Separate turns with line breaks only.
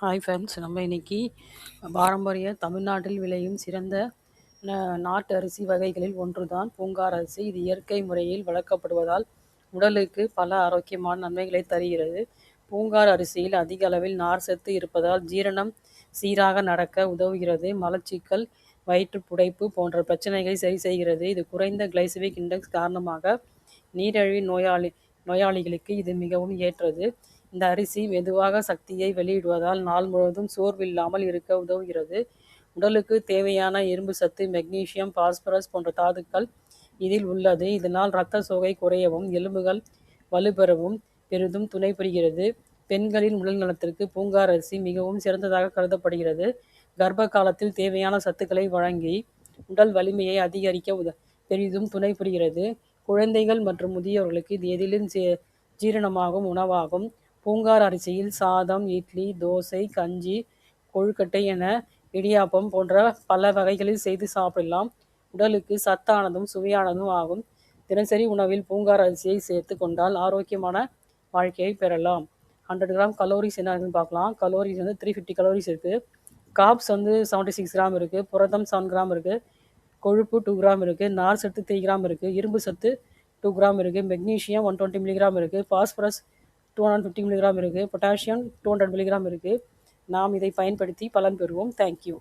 Hi friends, நம்ம இன்னைக்கு பாரம்பரிய தமிழ்நாட்டில் விளையும் சிறந்த நாட்டு அரிசி வகைகளில் ஒன்றுதான் பூங்கார் அரிசி. இது இயற்கை முறையில் வளர்க்கப்படுவதால் உடலுக்கு பல ஆரோக்கியமான நன்மைகளை தருகிறது. பூங்கார் அரிசியில் அதிக அளவில் நார் சத்து இருப்பதால் ஜீரணம் சீராக நடக்க உதவுகிறது. மலச்சிக்கல், வயிற்று புடைப்பு போன்ற பிரச்சனைகளை சரி செய்கிறது. இது குறைந்த கிளைசமிக் இண்டெக்ஸ் காரணமாக நீரிழிவு நோயாளிகளுக்கு இது மிகவும் ஏற்றது. இந்த அரிசி மெதுவாக சக்தியை வெளியிடுவதால் நாள் முழுவதும் சோர்வில்லாமல் இருக்க உதவுகிறது. உடலுக்கு தேவையான இரும்பு சத்து, மெக்னீசியம், பாஸ்பரஸ் போன்ற தாதுக்கள் இதில் உள்ளது. இதனால் இரத்த சோகை குறையவும் எலும்புகள் வலுப்பெறவும் பெரிதும் துணை புரிகிறது. பெண்களின் உடல் நலத்திற்கு பூங்கார் அரிசி மிகவும் சிறந்ததாக கருதப்படுகிறது. கர்ப்ப காலத்தில் தேவையான சத்துக்களை வழங்கி உடல் வலிமையை அதிகரிக்க பெரிதும் துணை புரிகிறது. குழந்தைகள் மற்றும் முதியோர்களுக்கு இது எதிலும் ஜீரணமாகும் உணவாகும். பூங்கார் அரிசியில் சாதம், இட்லி, தோசை, கஞ்சி, கொழுக்கட்டை என இடியாப்பம் போன்ற பல வகைகளில் செய்து சாப்பிடலாம். உடலுக்கு சத்தானதும் சுவையானதும் ஆகும். தினசரி உணவில் பூங்கார் அரிசியை சேர்த்து கொண்டால் ஆரோக்கியமான வாழ்க்கையை பெறலாம். 100 கிராம் கலோரிஸ் என்னன்னு பார்க்கலாம். கலோரிஸ் 350 கலோரிஸ் இருக்குது. காப்ஸ் 76 கிராம் இருக்குது. புரதம் 7 கிராம் இருக்குது. கொழுப்பு 2 கிராம் இருக்குது. நார் சத்து 3 கிராம் இருக்குது. இரும்பு சத்து 2 கிராம் இருக்குது. மெக்னீஷியம் 120 மில்லிகிராம் இருக்குது. பாஸ்பரஸ் 250 மில்லிகிராம் இருக்குது. பொட்டாசியம் 200 மில்லிகிராம் இருக்குது. நாம் இதை பயன்படுத்தி பலன் பெறுவோம். தேங்க்யூ.